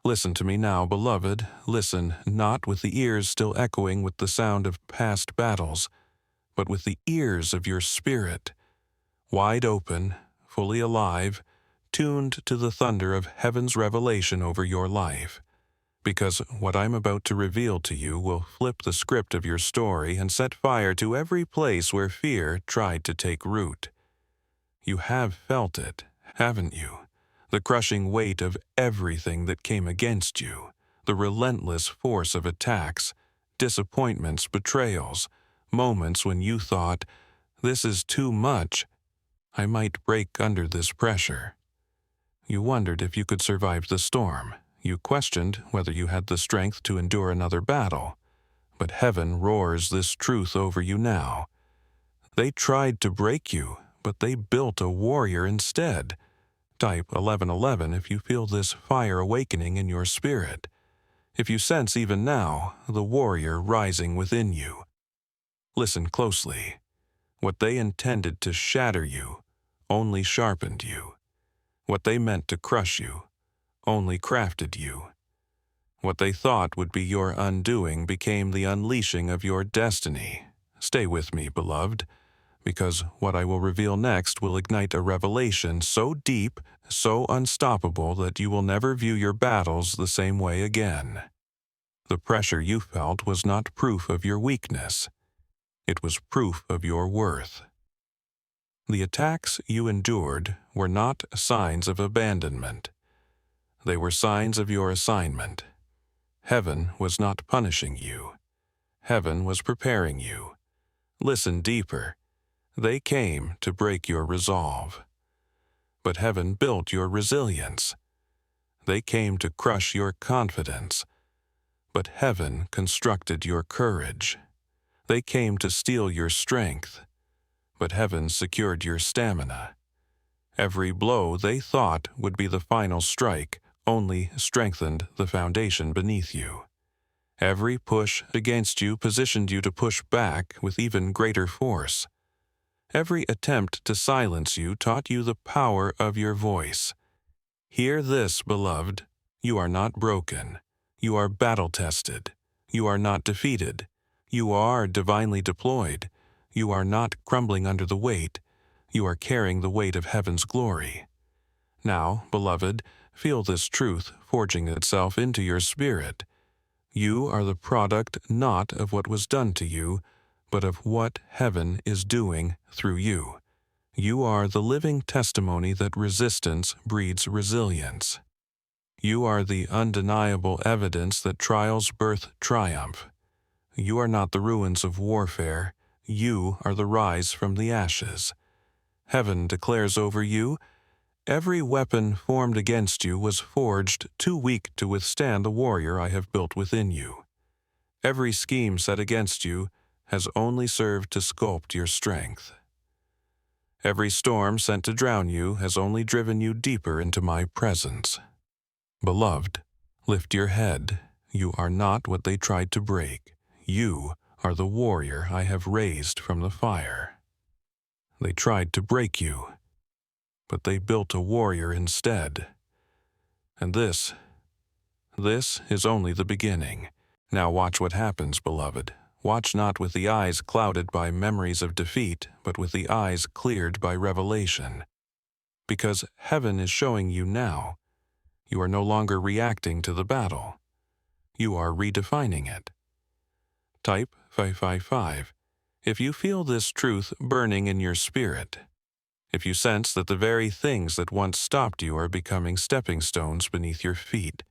Listen to me now, beloved. Listen, not with the ears still echoing with the sound of past battles, but with the ears of your spirit, wide open, fully alive, tuned to the thunder of heaven's revelation over your life. Because what I'm about to reveal to you will flip the script of your story and set fire to every place where fear tried to take root. You have felt it, haven't you? The crushing weight of everything that came against you, the relentless force of attacks, disappointments, betrayals, moments when you thought, "This is too much. I might break under this pressure." You wondered if you could survive the storm. You questioned whether you had the strength to endure another battle. But heaven roars this truth over you now. They tried to break you, but they built a warrior instead. Type 1111 if you feel this fire awakening in your spirit. If you sense even now the warrior rising within you. Listen closely. What they intended to shatter you only sharpened you. What they meant to crush you only crafted you. What they thought would be your undoing became the unleashing of your destiny. Stay with me, beloved, because what I will reveal next will ignite a revelation so deep, so unstoppable that you will never view your battles the same way again. The pressure you felt was not proof of your weakness. It was proof of your worth. The attacks you endured were not signs of abandonment. They were signs of your assignment. Heaven was not punishing you. Heaven was preparing you. Listen deeper. They came to break your resolve. But heaven built your resilience. They came to crush your confidence. But heaven constructed your courage. They came to steal your strength. But heaven secured your stamina. Every blow they thought would be the final strike only strengthened the foundation beneath you. Every push against you positioned you to push back with even greater force. Every attempt to silence you taught you the power of your voice. Hear this, beloved. You are not broken. You are battle-tested. You are not defeated. You are divinely deployed. You are not crumbling under the weight. You are carrying the weight of heaven's glory. Now, beloved, feel this truth forging itself into your spirit. You are the product not of what was done to you, but of what heaven is doing through you. You are the living testimony that resistance breeds resilience. You are the undeniable evidence that trials birth triumph. You are not the ruins of warfare. You are the rise from the ashes. Heaven declares over you, every weapon formed against you was forged too weak to withstand the warrior I have built within you. Every scheme set against you has only served to sculpt your strength. Every storm sent to drown you has only driven you deeper into my presence. Beloved, lift your head. You are not what they tried to break. You are the warrior I have raised from the fire. They tried to break you, but they built a warrior instead. And this is only the beginning. Now watch what happens, beloved. Watch not with the eyes clouded by memories of defeat, but with the eyes cleared by revelation. Because heaven is showing you now, you are no longer reacting to the battle. You are redefining it. Type 555 if you feel this truth burning in your spirit. If you sense that the very things that once stopped you are becoming stepping stones beneath your feet.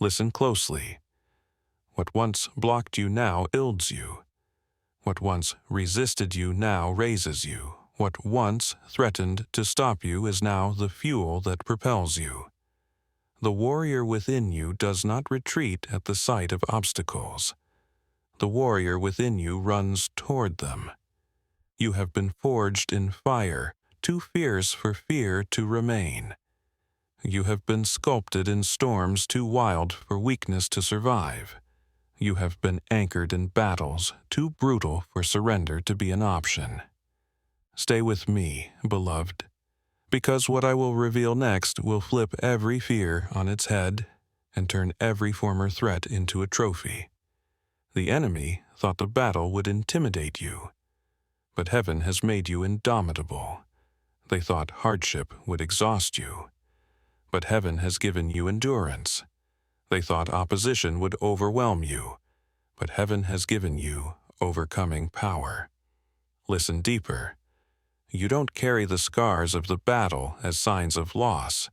Listen closely. What once blocked you now builds you. What once resisted you now raises you. What once threatened to stop you is now the fuel that propels you. The warrior within you does not retreat at the sight of obstacles. The warrior within you runs toward them. You have been forged in fire, too fierce for fear to remain. You have been sculpted in storms too wild for weakness to survive. You have been anchored in battles too brutal for surrender to be an option. Stay with me, beloved, because what I will reveal next will flip every fear on its head. and turn every former threat into a trophy. The enemy thought the battle would intimidate you, but heaven has made you indomitable. They thought hardship would exhaust you, but heaven has given you endurance. They thought opposition would overwhelm you, but heaven has given you overcoming power. Listen deeper. You don't carry the scars of the battle as signs of loss.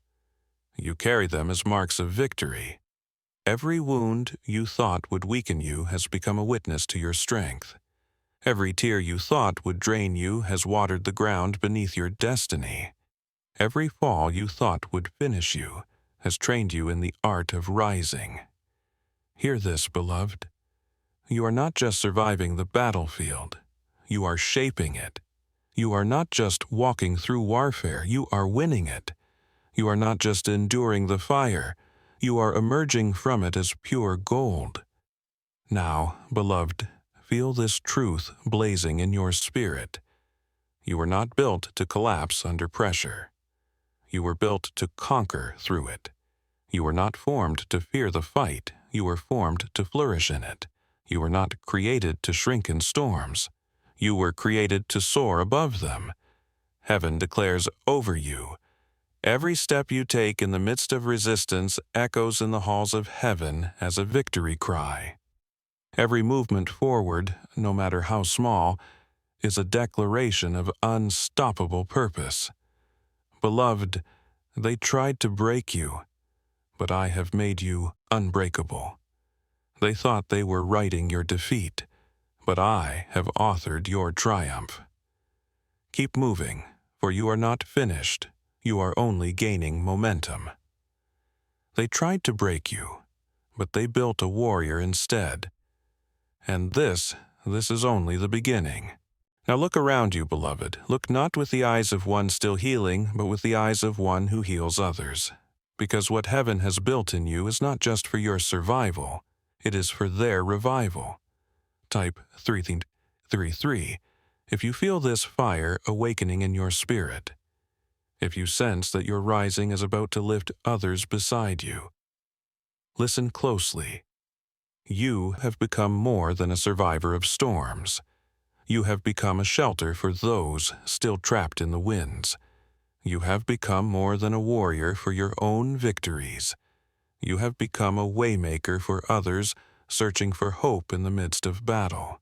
You carry them as marks of victory. Every wound you thought would weaken you has become a witness to your strength. Every tear you thought would drain you has watered the ground beneath your destiny. Every fall you thought would finish you has trained you in the art of rising. Hear this, beloved. You are not just surviving the battlefield. You are shaping it. You are not just walking through warfare. You are winning it. You are not just enduring the fire. You are emerging from it as pure gold. Now, beloved, feel this truth blazing in your spirit. You were not built to collapse under pressure. You were built to conquer through it. You were not formed to fear the fight. You were formed to flourish in it. You were not created to shrink in storms. You were created to soar above them. Heaven declares over you. Every step you take in the midst of resistance echoes in the halls of heaven as a victory cry. Every movement forward, no matter how small, is a declaration of unstoppable purpose. Beloved, they tried to break you, but I have made you unbreakable. They thought they were writing your defeat, but I have authored your triumph. Keep moving, for you are not finished. You are only gaining momentum. They tried to break you, but they built a warrior instead. And this is only the beginning. Now look around you, beloved. Look not with the eyes of one still healing, but with the eyes of one who heals others. Because what heaven has built in you is not just for your survival, it is for their revival. Type 333 if you feel this fire awakening in your spirit. If you sense that your rising is about to lift others beside you. Listen closely. You have become more than a survivor of storms. You have become a shelter for those still trapped in the winds. You have become more than a warrior for your own victories. You have become a waymaker for others searching for hope in the midst of battle.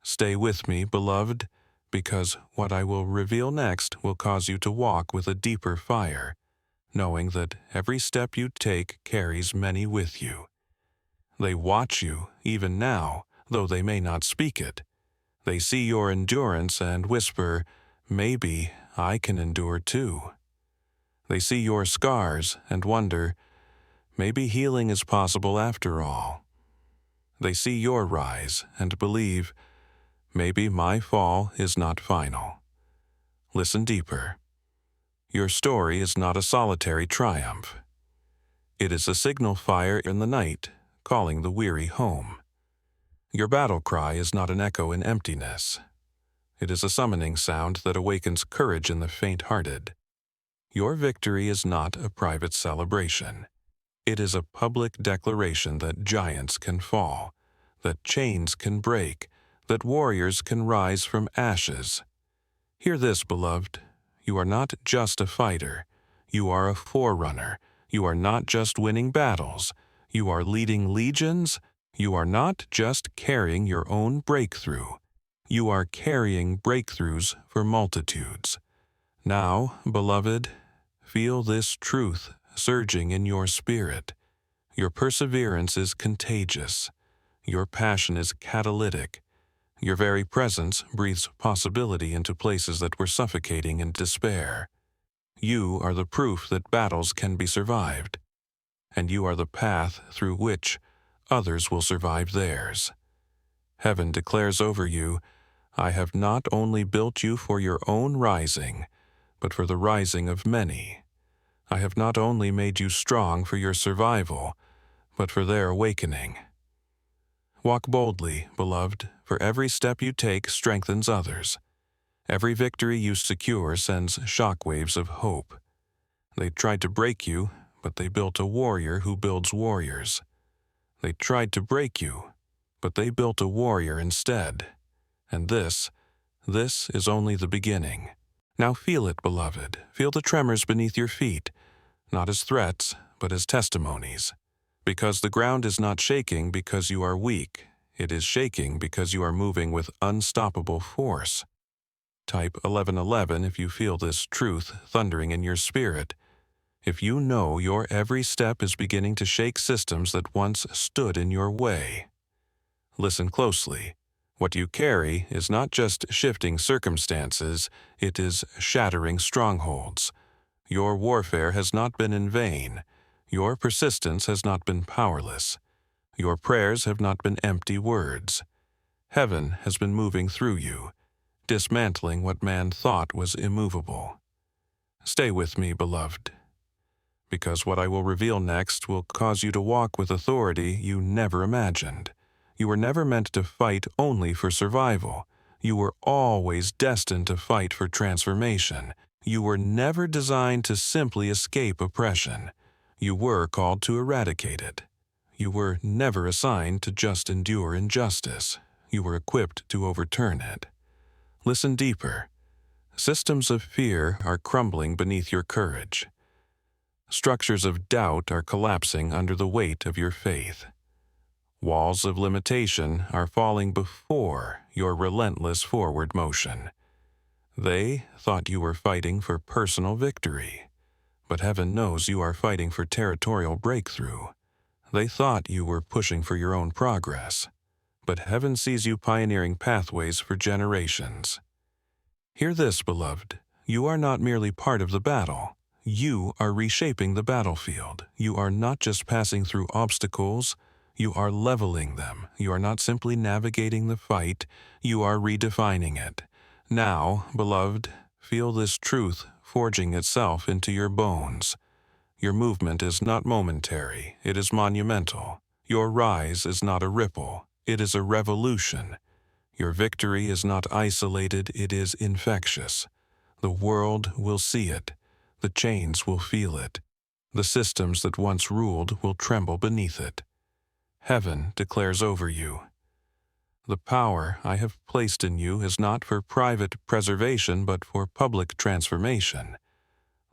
Stay with me, beloved, because what I will reveal next will cause you to walk with a deeper fire, knowing that every step you take carries many with you. They watch you, even now, though they may not speak it. They see your endurance and whisper, "Maybe I can endure too." They see your scars and wonder, "Maybe healing is possible after all." They see your rise and believe, "Maybe my fall is not final." Listen deeper. Your story is not a solitary triumph. It is a signal fire in the night, calling the weary home. Your battle cry is not an echo in emptiness. It is a summoning sound that awakens courage in the faint-hearted. Your victory is not a private celebration. It is a public declaration that giants can fall, that chains can break, that warriors can rise from ashes. Hear this, beloved. You are not just a fighter. You are a forerunner. You are not just winning battles. You are leading legions. You are not just carrying your own breakthrough. You are carrying breakthroughs for multitudes. Now, beloved, feel this truth surging in your spirit. Your perseverance is contagious. Your passion is catalytic. Your very presence breathes possibility into places that were suffocating in despair. You are the proof that battles can be survived, and you are the path through which others will survive theirs. Heaven declares over you, "I have not only built you for your own rising, but for the rising of many. I have not only made you strong for your survival, but for their awakening." Walk boldly, beloved, for every step you take strengthens others. Every victory you secure sends shockwaves of hope. They tried to break you, but they built a warrior who builds warriors. They tried to break you, but they built a warrior instead. And this is only the beginning. Now feel it, beloved. Feel the tremors beneath your feet, not as threats, but as testimonies. Because the ground is not shaking because you are weak. It is shaking because you are moving with unstoppable force. Type 1111 if you feel this truth thundering in your spirit. If you know your every step is beginning to shake systems that once stood in your way. Listen closely. What you carry is not just shifting circumstances, it is shattering strongholds. Your warfare has not been in vain. Your persistence has not been powerless. Your prayers have not been empty words. Heaven has been moving through you, dismantling what man thought was immovable. Stay with me, beloved, because what I will reveal next will cause you to walk with authority you never imagined. You were never meant to fight only for survival. You were always destined to fight for transformation. You were never designed to simply escape oppression. You were called to eradicate it. You were never assigned to just endure injustice. You were equipped to overturn it. Listen deeper. Systems of fear are crumbling beneath your courage. Structures of doubt are collapsing under the weight of your faith. Walls of limitation are falling before your relentless forward motion. They thought you were fighting for personal victory, but heaven knows you are fighting for territorial breakthrough. They thought you were pushing for your own progress, but heaven sees you pioneering pathways for generations. Hear this, beloved. You are not merely part of the battle. You are reshaping the battlefield. You are not just passing through obstacles, you are leveling them. You are not simply navigating the fight, you are redefining it. Now, beloved, feel this truth forging itself into your bones. Your movement is not momentary, it is monumental. Your rise is not a ripple, it is a revolution. Your victory is not isolated, it is infectious. The world will see it. The chains will feel it. The systems that once ruled will tremble beneath it. Heaven declares over you. The power I have placed in you is not for private preservation but for public transformation.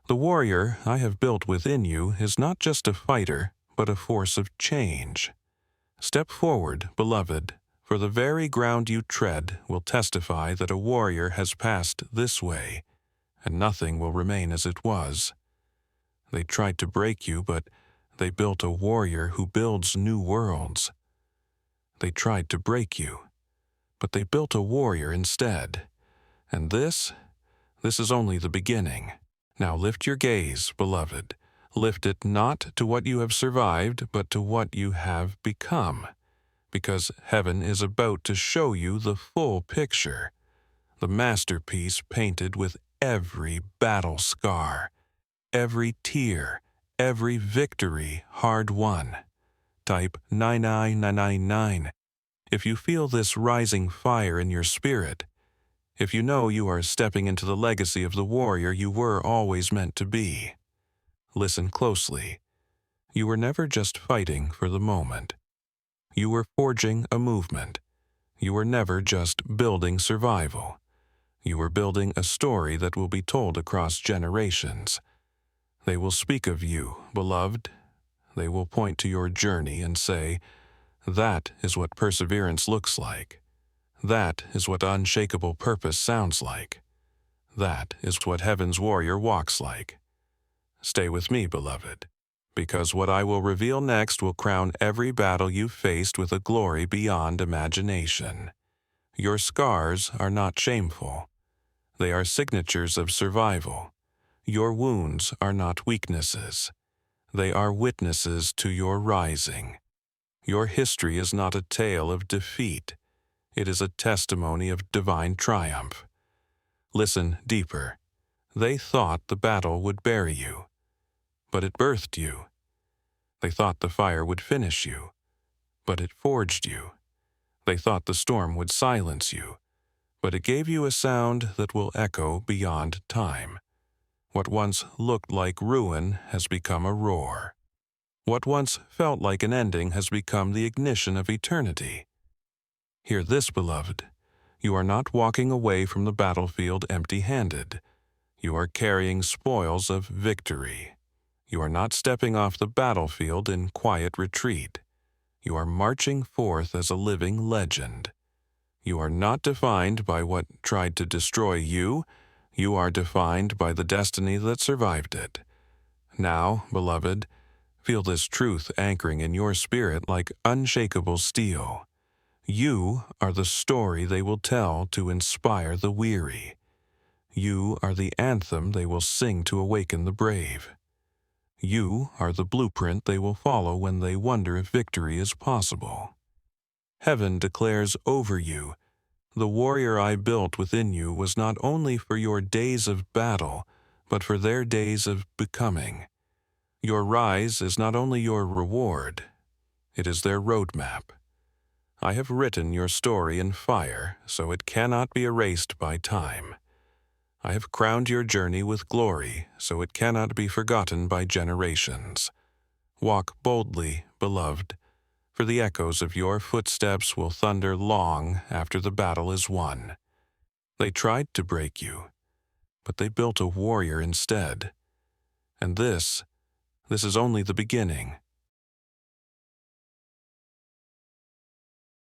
The warrior I have built within you is not just a fighter, but a force of change. Step forward, beloved, for the very ground you tread will testify that a warrior has passed this way, and nothing will remain as it was. They tried to break you, but they built a warrior who builds new worlds. They tried to break you, but they built a warrior instead. And this is only the beginning. Now lift your gaze, beloved. Lift it not to what you have survived, but to what you have become. Because heaven is about to show you the full picture. The masterpiece painted with every battle scar, every tear, every victory hard won. Type 99999 if you feel this rising fire in your spirit. If you know you are stepping into the legacy of the warrior you were always meant to be. Listen closely. You were never just fighting for the moment. You were forging a movement. You were never just building survival. You were building a story that will be told across generations. They will speak of you, beloved. They will point to your journey and say, "That is what perseverance looks like. That is what unshakable purpose sounds like. That is what heaven's warrior walks like." Stay with me, beloved, because what I will reveal next will crown every battle you've faced with a glory beyond imagination. Your scars are not shameful. They are signatures of survival. Your wounds are not weaknesses. They are witnesses to your rising. Your history is not a tale of defeat. It is a testimony of divine triumph. Listen deeper. They thought the battle would bury you, but it birthed you. They thought the fire would finish you, but it forged you. They thought the storm would silence you, but it gave you a sound that will echo beyond time. What once looked like ruin has become a roar. What once felt like an ending has become the ignition of eternity. Hear this, beloved. You are not walking away from the battlefield empty-handed. You are carrying spoils of victory. You are not stepping off the battlefield in quiet retreat. You are marching forth as a living legend. You are not defined by what tried to destroy you. You are defined by the destiny that survived it. Now, beloved, feel this truth anchoring in your spirit like unshakable steel. You are the story they will tell to inspire the weary. You are the anthem they will sing to awaken the brave. You are the blueprint they will follow when they wonder if victory is possible. Heaven declares over you, the warrior I built within you was not only for your days of battle, but for their days of becoming. Your rise is not only your reward, it is their roadmap. I have written your story in fire, so it cannot be erased by time. I have crowned your journey with glory, so it cannot be forgotten by generations. Walk boldly, beloved, for the echoes of your footsteps will thunder long after the battle is won. They tried to break you, but they built a warrior instead. And this is only the beginning.